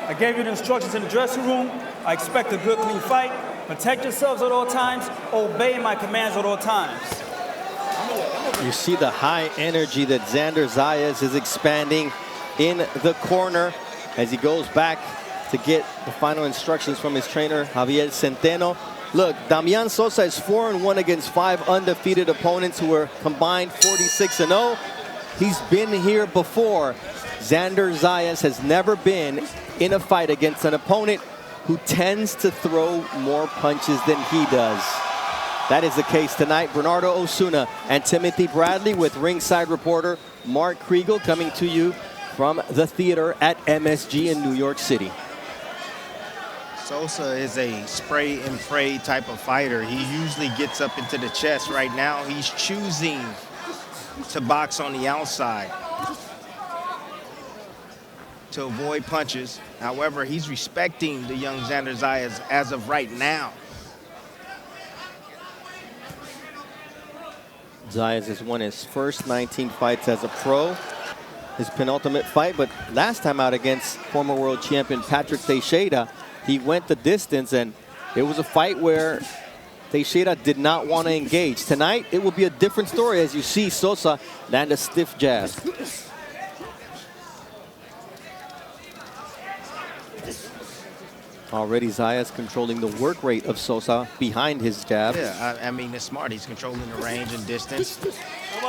I gave you the instructions in the dressing room. I expect a good, clean fight. Protect yourselves at all times. Obey my commands at all times. You see the high energy that Xander Zayas is expanding in the corner as he goes back to get the final instructions from his trainer, Javier Centeno. Look, Damian Sosa is 4-1 against 5 undefeated opponents who are combined 46-0. He's been here before. Xander Zayas has never been in a fight against an opponent who tends to throw more punches than he does. That is the case tonight. Bernardo Osuna and Timothy Bradley with ringside reporter Mark Kriegel coming to you from the theater at MSG in New York City. Sosa is a spray and pray type of fighter. He usually gets up into the chest. Right now, he's choosing to box on the outside to avoid punches. However, he's respecting the young Xander Zayas as of right now. Zayas has won his first 19 fights as a pro. His penultimate fight, but last time out against former world champion Patrick Teixeira, he went the distance, and it was a fight where Teixeira did not want to engage. Tonight, it will be a different story as you see Sosa land a stiff jab. Already Zayas controlling the work rate of Sosa behind his jab. Yeah, I mean, it's smart. He's controlling the range and distance.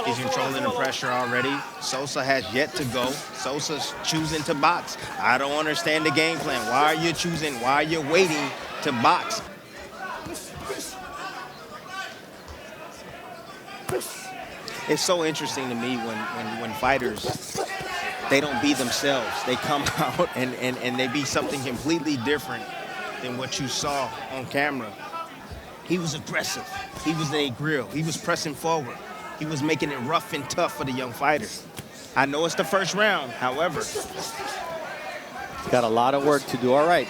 He's controlling the pressure already. Sosa has yet to go. Sosa's choosing to box. I don't understand the game plan. Why are you choosing? Why are you waiting to box? It's so interesting to me when fighters, they don't be themselves. They come out and they be something completely different than what you saw on camera. He was aggressive. He was a grill. He was pressing forward. He was making it rough and tough for the young fighters. I know it's the first round, however. He's got a lot of work to do. All right.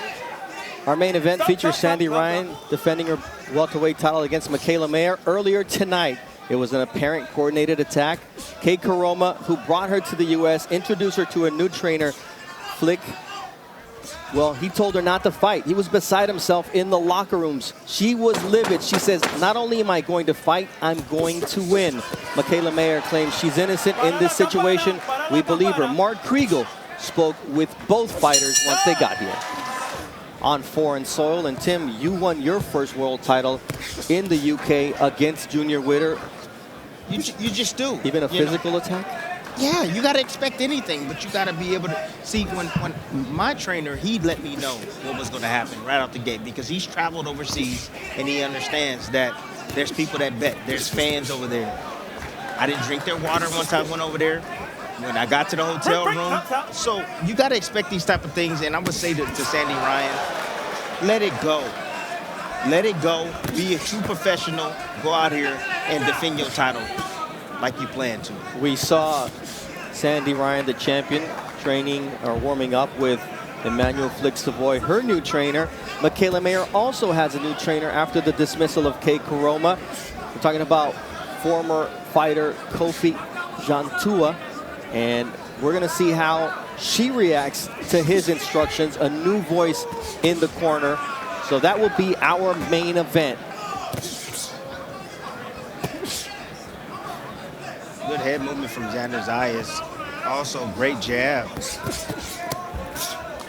Our main event features Sandy Ryan defending her welterweight title against Michaela Mayer. Earlier tonight, it was an apparent coordinated attack. Kay Karoma, who brought her to the U.S., introduced her to a new trainer, Flick. Well, he told her not to fight. He was beside himself in the locker rooms. She was livid. She says, not only am I going to fight, I'm going to win. Michaela Mayer claims she's innocent in this situation. We believe her. Mark Kriegel spoke with both fighters once they got here on foreign soil. And Tim, you won your first world title in the UK against Junior Witter. You just do. Even a physical attack? Yeah, you got to expect anything, but you got to be able to see when my trainer, he let me know what was going to happen right out the gate because he's traveled overseas and he understands that there's people that bet. There's fans over there. I didn't drink their water once I went over there when I got to the hotel room. So you got to expect these type of things, and I would say to Sandy Ryan, let it go. Let it go. Be a true professional. Go out here and defend your title like you plan to. We saw Sandy Ryan, the champion, training or warming up with Emmanuel Flick Savoy, her new trainer. Michaela Mayer also has a new trainer after the dismissal of Kay Karoma. We're talking about former fighter Kofi Jantua, and we're going to see how she reacts to his instructions, a new voice in the corner. So that will be our main event. Good head movement from Xander Zayas. Also, great jab.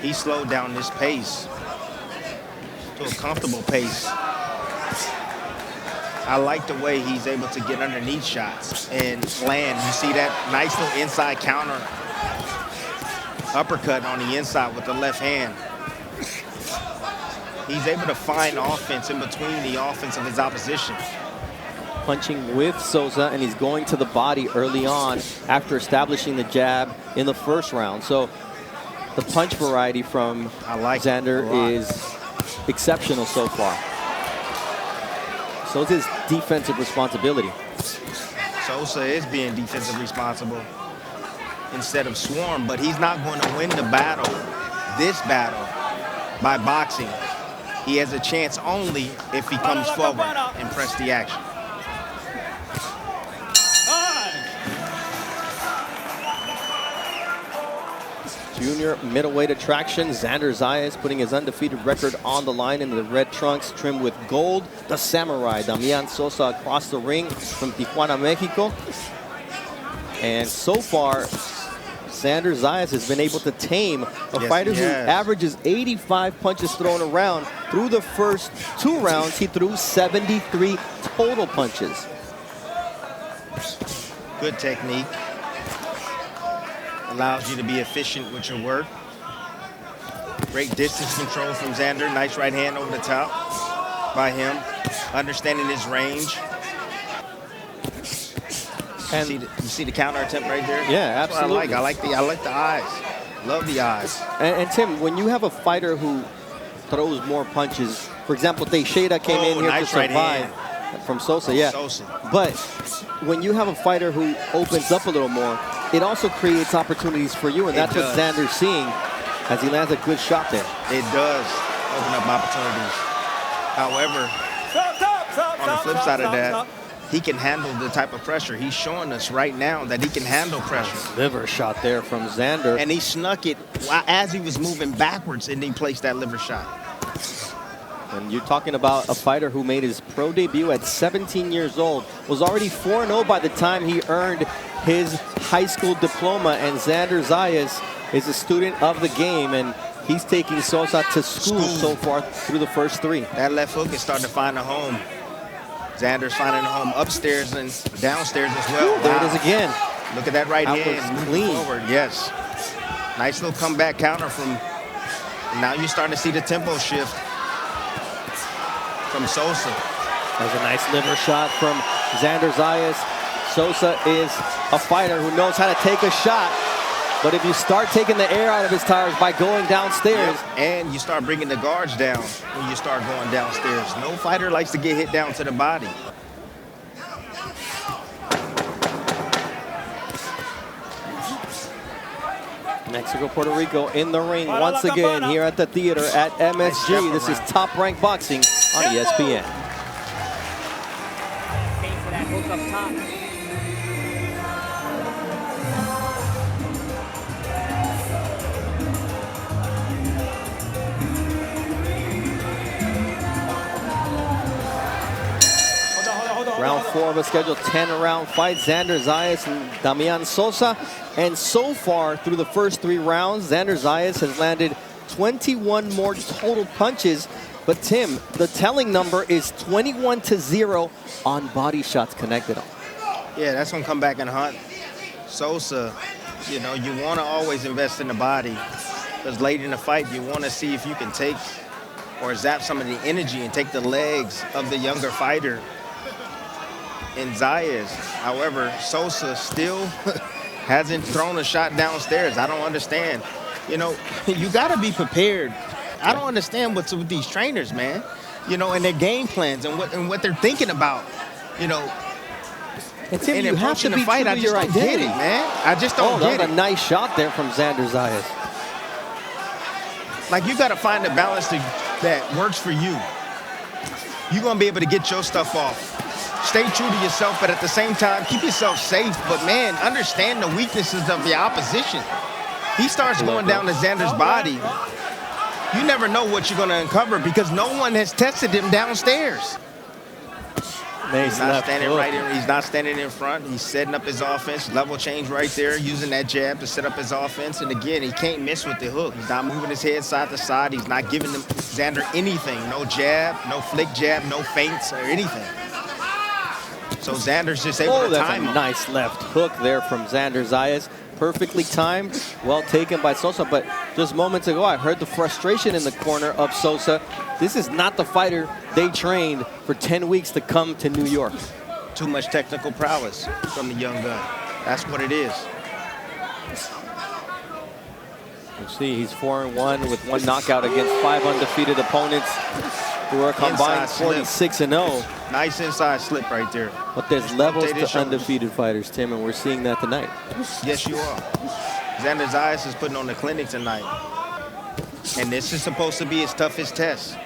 He slowed down this pace to a comfortable pace. I like the way he's able to get underneath shots and land. You see that nice little inside counter uppercut on the inside with the left hand. He's able to find offense in between the offense of his opposition. Punching with Sosa, and he's going to the body early on after establishing the jab in the first round. So the punch variety from Xander is exceptional so far. So it's his defensive responsibility. Sosa is being defensive responsible instead of swarm, but he's not going to win the battle, this battle, by boxing. He has a chance only if he comes forward and press the action. Junior middleweight attraction, Xander Zayas putting his undefeated record on the line in the red trunks trimmed with gold. The Samurai, Damian Sosa across the ring from Tijuana, Mexico. And so far, Xander Zayas has been able to tame a fighter who averages 85 punches thrown around. Through the first 2 rounds, he threw 73 total punches. Good technique. Allows you to be efficient with your work. Great distance control from Xander. Nice right hand over the top by him. Understanding his range. And you see the counter attempt right there? Yeah, that's absolutely. What I like. I like the eyes. Love the eyes. And Tim, when you have a fighter who throws more punches, for example, Teixeira came in here to survive from Sosa, Sosa. But when you have a fighter who opens up a little more, it also creates opportunities for you, and that's what Xander's seeing as he lands a good shot there. It does open up opportunities. However, on the flip side of that, he can handle the type of pressure. He's showing us right now that he can handle pressure. Liver shot there from Xander. And he snuck it as he was moving backwards, and he placed that liver shot. And you're talking about a fighter who made his pro debut at 17 years old, was already 4-0 by the time he earned his high school diploma, and Xander Zayas is a student of the game, and he's taking Sosa to school so far through the first 3. That left hook is starting to find a home. Xander's finding a home upstairs and downstairs as well. There it is again. Look at that right That hand. was clean. Forward, yes. Nice little comeback counter from. Now you're starting to see the tempo shift from Sosa. There's a nice liver shot from Xander Zayas. Sosa is a fighter who knows how to take a shot. But if you start taking the air out of his tires by going downstairs. And you start bringing the guards down when you start going downstairs. No fighter likes to get hit down to the body. Mexico, Puerto Rico in the ring once again here at the theater at MSG. This is Top Rank Boxing on ESPN. For that hook up top. Round 4 of a scheduled 10-round fight. Xander Zayas and Damian Sosa. And so far, through the first 3 rounds, Xander Zayas has landed 21 more total punches. But Tim, the telling number is 21-0 on body shots connected on. Yeah, that's going to come back and hunt. Sosa, you know, you want to always invest in the body. Because late in the fight, you want to see if you can take or zap some of the energy and take the legs of the younger fighter in Zayas. However, Sosa still hasn't thrown a shot downstairs. I don't understand. You know, you got to be prepared. I don't understand what's with these trainers, man. You know, and their game plans and what they're thinking about. You know, and Tim, you have to be fight. true I to just your don't get identity, it, man. I just don't get it. That was a nice shot there from Xander Zayas. Like, you got to find a balance that works for you. You're going to be able to get your stuff off. Stay true to yourself, but at the same time, keep yourself safe. But, man, understand the weaknesses of the opposition. He starts going down to Xander's body. You never know what you're going to uncover because no one has tested him downstairs. He's not standing right here. He's not standing in front. He's setting up his offense. Level change right there, using that jab to set up his offense. And again, he can't miss with the hook. He's not moving his head side to side. He's not giving Xander anything. No jab, no flick jab, no feints or anything. So Xander's just able to time him. Nice left hook there from Xander Zayas. Perfectly timed, well taken by Sosa. But just moments ago, I heard the frustration in the corner of Sosa. This is not the fighter they trained for 10 weeks to come to New York. Too much technical prowess from the young gun. That's what it is. You see, he's 4-1 with 1 knockout against 5 undefeated opponents who are combined 46-0. Nice inside slip right there. But there's levels to undefeated fighters, Tim, and we're seeing that tonight. Yes, you are. Xander Zayas is putting on the clinic tonight. And this is supposed to be his toughest test.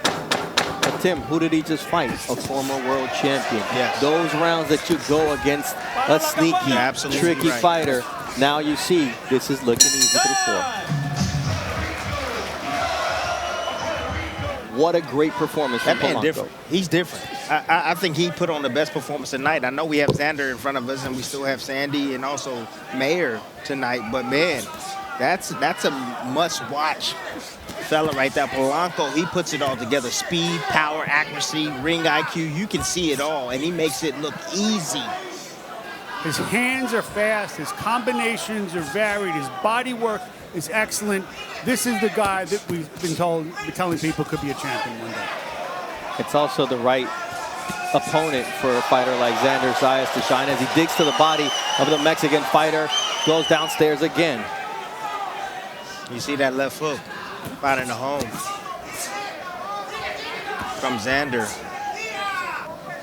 But Tim, who did he just fight? A former world champion. Yes. Those rounds that you go against a sneaky, tricky fighter, Now you see this is looking easy through 4. What a great performance from That man Polanco. different. He's different. I think he put on the best performance tonight. I know we have Xander in front of us, and we still have Sandy and also Mayer tonight. But man, that's a must-watch fella right there. Polanco, he puts it all together: speed, power, accuracy, ring IQ. You can see it all, and he makes it look easy. His hands are fast. His combinations are varied. His body work is excellent. This is the guy that we've been telling people could be a champion one day. It's also the right opponent for a fighter like Xander Zayas to shine as he digs to the body of the Mexican fighter, goes downstairs again. You see that left hook finding a home from Xander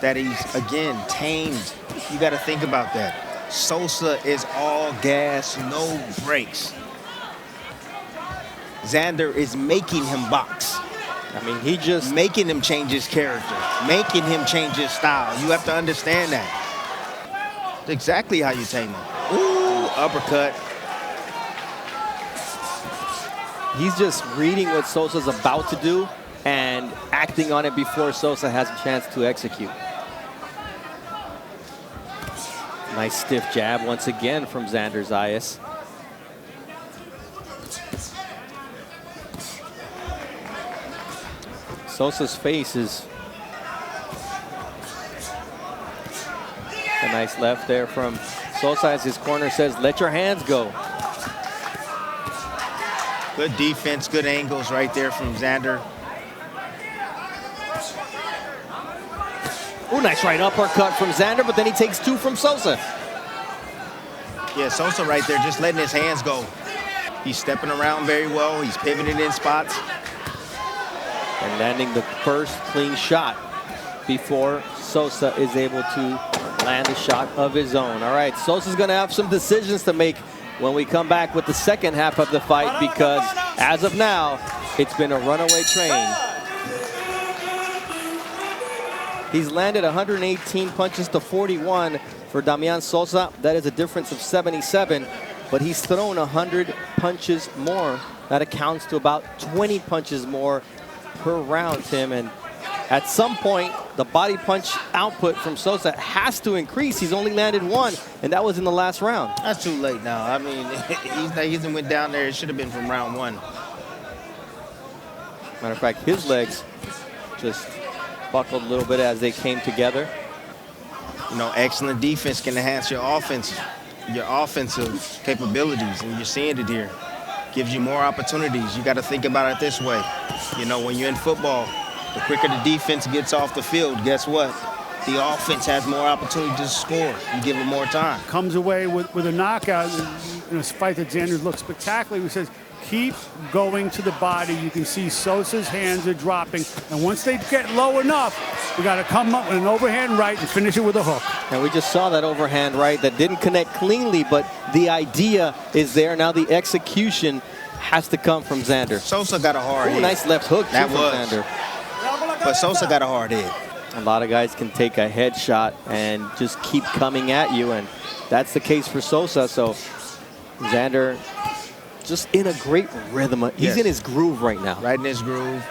that he's, again, tamed. You got to think about that. Sosa is all gas, no brakes. Xander is making him box. I mean, he just... Making him change his character. Making him change his style. You have to understand that. It's exactly how you tame him. Ooh, uppercut. He's just reading what Sosa's about to do and acting on it before Sosa has a chance to execute. Nice stiff jab once again from Xander Zayas. Sosa's face is a nice left there from Sosa as his corner says, let your hands go. Good defense, good angles right there from Xander. Ooh, nice right uppercut from Xander, but then he takes 2 from Sosa. Yeah, Sosa right there just letting his hands go. He's stepping around very well. He's pivoting in spots. And landing the first clean shot before Sosa is able to land a shot of his own. All right, Sosa's going to have some decisions to make when we come back with the second half of the fight, because as of now, it's been a runaway train. He's landed 118 punches to 41 for Damian Sosa. That is a difference of 77, but he's thrown 100 punches more. That accounts to about 20 punches more per round, Tim. And at some point, the body punch output from Sosa has to increase. He's only landed 1, and that was in the last round. That's too late now. I mean, he hasn't went down there. It should have been from round 1. Matter of fact, his legs just buckled a little bit as they came together. You know, excellent defense can enhance your offensive capabilities, and you're seeing it here. Gives you more opportunities. You got to think about it this way. You know, when you're in football, the quicker the defense gets off the field, guess what? The offense has more opportunity to score. You give them more time. Comes away with a knockout in a fight that Xander looked spectacular. He says, keep going to the body. You can see Sosa's hands are dropping. And once they get low enough, we got to come up with an overhand right and finish it with a hook. And we just saw that overhand right that didn't connect cleanly, but the idea is there. Now the execution has to come from Xander. Sosa got a hard hit. Nice left hook That too from was. Xander. But Sosa got a hard hit. A lot of guys can take a headshot and just keep coming at you, and that's the case for Sosa. So Xander just in a great rhythm. He's Yes. in his groove right now. Right in his groove.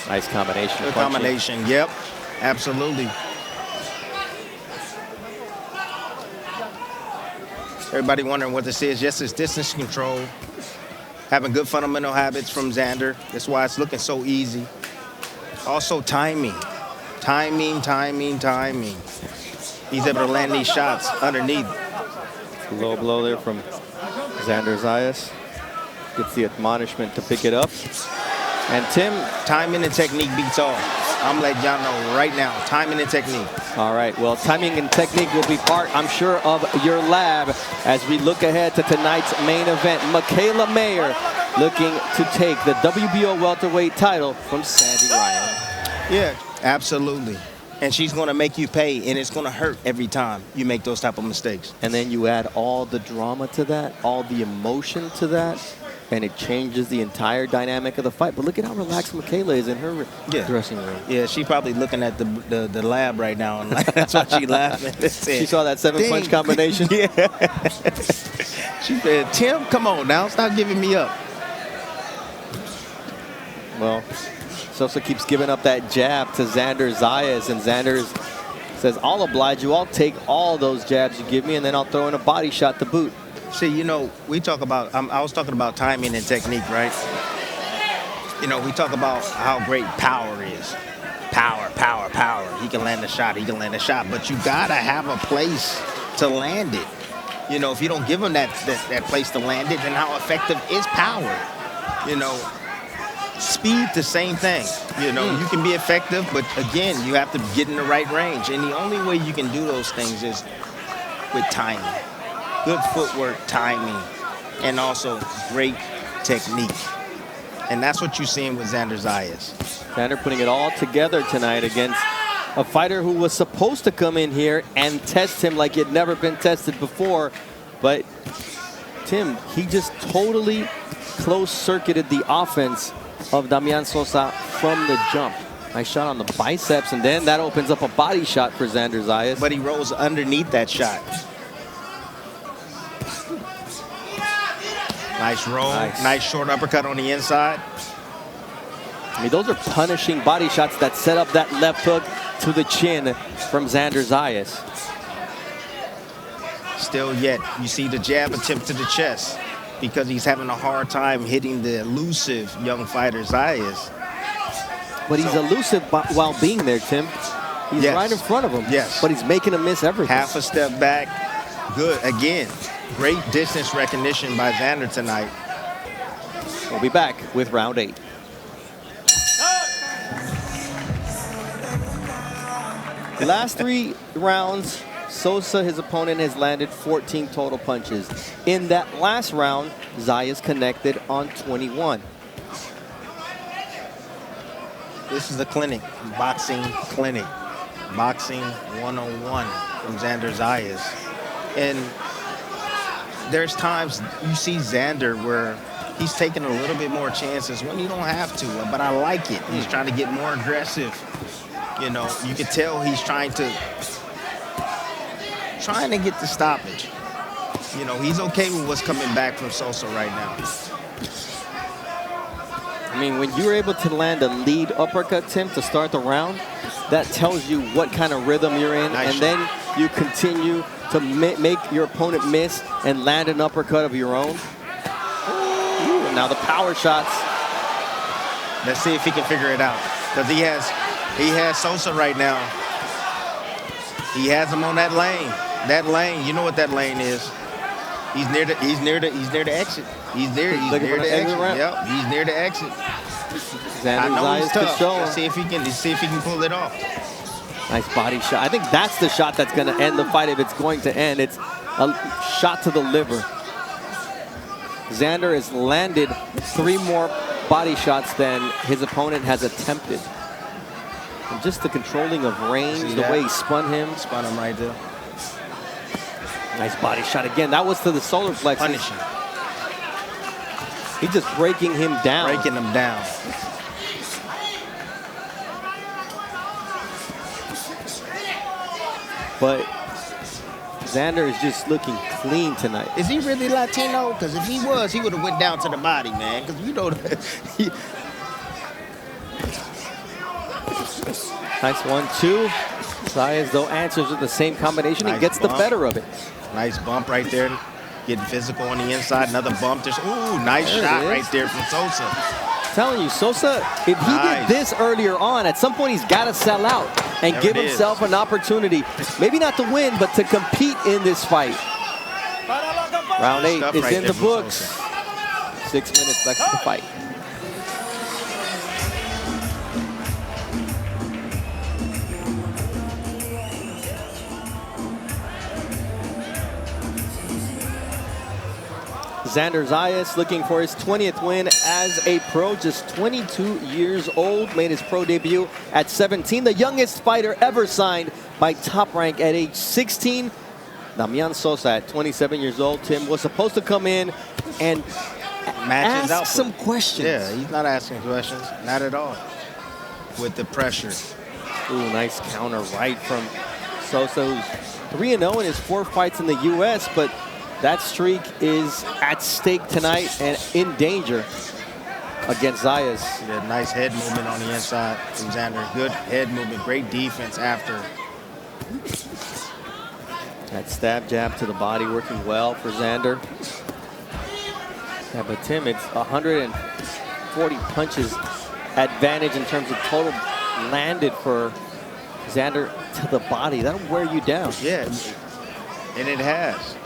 Nice combination. Good punching. combination. Yep, absolutely. Everybody wondering what this is. Yes, it's distance control. Having good fundamental habits from Xander. That's why it's looking so easy. Also timing. Timing. He's able to land these shots underneath. Low blow there from Xander Zayas. Gets the admonishment to pick it up. And Tim. Timing and technique beats all. I'm letting y'all know right now, timing and technique. All right, well, timing and technique will be part, I'm sure, of your lab as we look ahead to tonight's main event. Mikaela Mayer looking to take the WBO welterweight title from Sandy Ryan. Yeah, absolutely. And she's going to make you pay, and it's going to hurt every time you make those type of mistakes. And then you add all the drama to that, all the emotion to that. and it changes the entire dynamic of the fight. But look at how relaxed Michaela is in her dressing room. Yeah, she's probably looking at the lab right now, and that's why she's laughing. She saw that 7-punch combination. Yeah. She said, "Tim, come on now, stop giving me up." Well, Sosa keeps giving up that jab to Xander Zayas, and Xander says, "I'll oblige you. I'll take all those jabs you give me, and then I'll throw in a body shot to boot." See, you know, we talk about, I was talking about timing and technique, right? You know, we talk about how great power is. Power, power, power. He can land a shot, he can land a shot, but you gotta have a place to land it. You know, if you don't give him that place to land it, then how effective is power? You know, speed, the same thing. You know, you can be effective, but again, you have to get in the right range. And the only way you can do those things is with timing. Good footwork, timing, and also great technique. And that's what you're seeing with Xander Zayas. Xander putting it all together tonight against a fighter who was supposed to come in here and test him like he'd never been tested before. But Tim, he just totally close-circuited the offense of Damian Sosa from the jump. Nice shot on the biceps, and then that opens up a body shot for Xander Zayas. But he rolls underneath that shot. Nice roll, nice short uppercut on the inside. I mean, those are punishing body shots that set up that left hook to the chin from Xander Zayas. Still yet, you see the jab attempt to the chest because he's having a hard time hitting the elusive young fighter Zayas. But he's elusive while being there, Tim. He's right in front of him. Yes. But he's making him miss everything. Half a step back. Good. Again, great distance recognition by Xander tonight. We'll be back with round 8. The last 3 rounds, Sosa, his opponent, has landed 14 total punches. In that last round, Zayas connected on 21. This is a clinic, boxing clinic. Boxing 101 from Xander Zayas. And there's times you see Xander where he's taking a little bit more chances when you don't have to, but I like it. He's trying to get more aggressive. You know, you can tell he's trying to get the stoppage. You know, he's okay with what's coming back from Sosa right now. I mean, when you're able to land a lead uppercut, Tim, to start the round, that tells you what kind of rhythm you're in, and then you continue to make your opponent miss and land an uppercut of your own. Ooh, and now the power shots. Let's see if he can figure it out, because he has Sosa right now. He has him on that lane. That lane, you know what that lane is. He's near the exit. He's near the exit. Yep, he's near the exit. Xander Zayas could show him. Let's see if he can pull it off. Nice body shot. I think that's the shot that's going to end the fight if it's going to end. It's a shot to the liver. Xander has landed 3 more body shots than his opponent has attempted. And just the controlling of range, the way he spun him. Spun him right there. Nice body shot again. That was to the solar plexus. Punishing. He's just breaking him down. Breaking him down. But Xander is just looking clean tonight. Is he really Latino? Because if he was, he would have went down to the body, man. Because you know that. Nice 1-2. Zayas, though, answers with the same combination. He gets the better of it. Nice bump right there. Getting physical on the inside. Another bump. Ooh, nice shot right there from Sosa. I'm telling you, Sosa, if he did this earlier on, at some point he's got to sell out and give himself an opportunity. Maybe not to win, but to compete in this fight. Round 8 is in the books. 6 minutes left to the fight. Xander Zayas looking for his 20th win as a pro, just 22 years old, made his pro debut at 17, the youngest fighter ever signed by Top Rank at age 16. Damian Sosa at 27 years old, Tim, was supposed to come in and match his ask output. some questions. Yeah, he's not asking questions, not at all. With the pressure. Ooh, nice counter right from Sosa, who's 3-0 in his 4 fights in the U.S., but that streak is at stake tonight and in danger against Zayas. Yeah, nice head movement on the inside from Xander. Good head movement, great defense after. That stab jab to the body working well for Xander. Yeah, but Tim, it's 140 punches advantage in terms of total landed for Xander to the body. That'll wear you down. Yeah, and it has.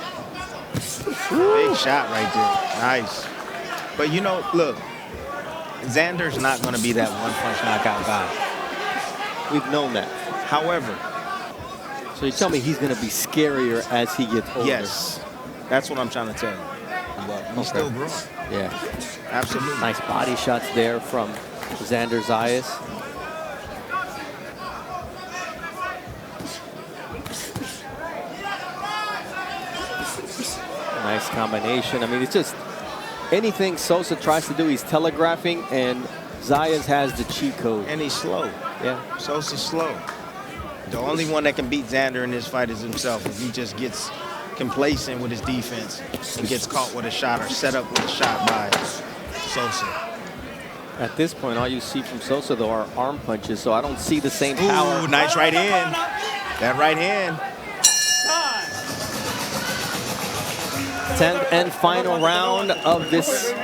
Big shot right there. Nice. But you know, look, Xander's not going to be that one-punch knockout guy. We've known that. However, so you tell me he's going to be scarier as he gets older. yes, that's what I'm trying to tell you. But he's still growing. Yeah. Absolutely. Nice body shots there from Xander Zayas. Nice combination. I mean, it's just anything Sosa tries to do, he's telegraphing, and Zayas has the cheat code. And he's slow. Yeah. Sosa's slow. The only one that can beat Xander in this fight is himself. If he just gets complacent with his defense and gets caught with a shot or set up with a shot by Sosa. At this point, all you see from Sosa, though, are arm punches, so I don't see the same power. Ooh, nice right hand. That right hand. 10th and final round of this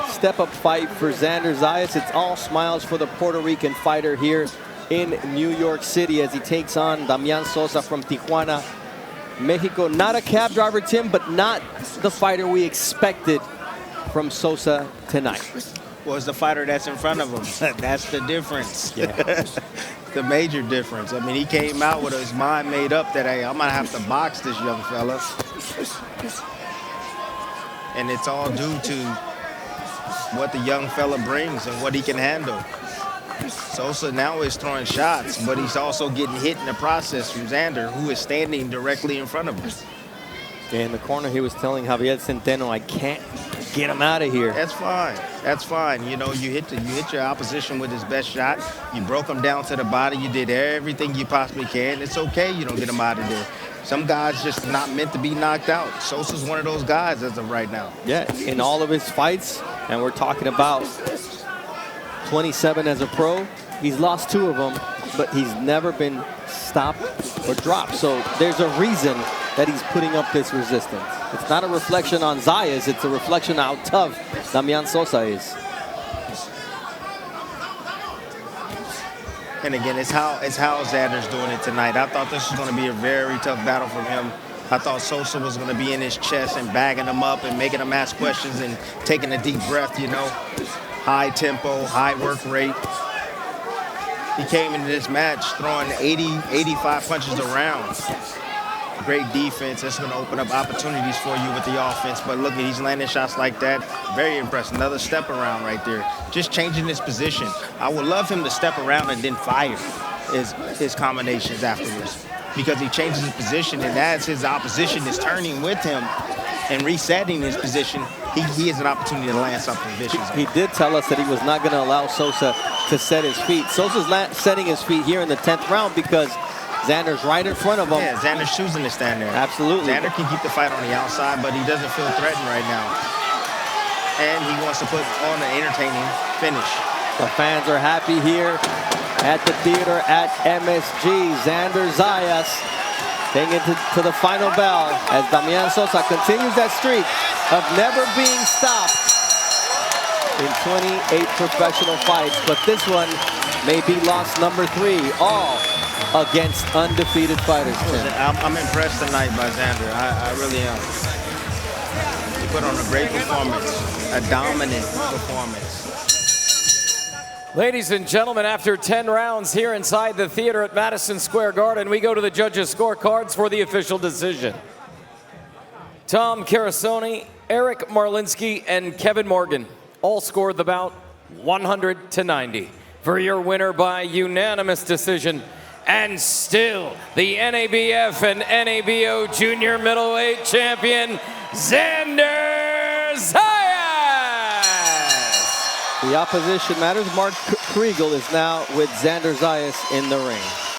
step-up fight for Xander Zayas. It's all smiles for the Puerto Rican fighter here in New York City as he takes on Damian Sosa from Tijuana, Mexico. Not a cab driver, Tim, but not the fighter we expected from Sosa tonight. Well, it's the fighter that's in front of him. That's the difference. Yeah. The major difference. I mean, he came out with his mind made up that, hey, I'm going to have to box this young fella. And it's all due to what the young fella brings and what he can handle. Sosa now is throwing shots, but he's also getting hit in the process from Xander, who is standing directly in front of him. In the corner, he was telling Javier Centeno, I can't get him out of here. That's fine. That's fine. You know, you hit your opposition with his best shot. You broke him down to the body. You did everything you possibly can. It's okay you don't get him out of there. Some guys just not meant to be knocked out. Sosa's one of those guys as of right now. Yeah, in all of his fights, and we're talking about 27 as a pro, he's lost 2 of them, but he's never been stopped or dropped. So there's a reason that he's putting up this resistance. It's not a reflection on Zayas, it's a reflection on how tough Damian Sosa is. And again, it's how Xander's doing it tonight. I thought this was going to be a very tough battle from him. I thought Sosa was going to be in his chest and bagging him up and making him ask questions and taking a deep breath, you know. High tempo, high work rate. He came into this match throwing 80, 85 punches a round. Great defense. That's going to open up opportunities for you with the offense. But look, he's landing shots like that. Very impressive. Another step around right there. Just changing his position. I would love him to step around and then fire his combinations afterwards, because he changes his position, and as his opposition is turning with him and resetting his position, he has an opportunity to land something vicious. He did tell us that he was not going to allow Sosa to set his feet. Sosa's setting his feet here in the 10th round because Xander's right in front of him. Yeah, Xander's choosing to stand there. Absolutely. Xander can keep the fight on the outside, but he doesn't feel threatened right now. And he wants to put on an entertaining finish. The fans are happy here at the theater at MSG. Xander Zayas taking it to the final bell as Damian Sosa continues that streak of never being stopped in 28 professional fights. But this one may be loss number 3, all against undefeated fighters. I'm impressed tonight by Xander. I really am. He put on a great performance, a dominant performance. Ladies and gentlemen, after 10 rounds here inside the theater at Madison Square Garden, we go to the judges' scorecards for the official decision. Tom Carusone, Eric Marlinski, and Kevin Morgan all scored the bout 100-90. For your winner by unanimous decision, and still the NABF and NABO junior middleweight champion, Xander Zayas! The opposition matters. Mark Kriegel is now with Xander Zayas in the ring.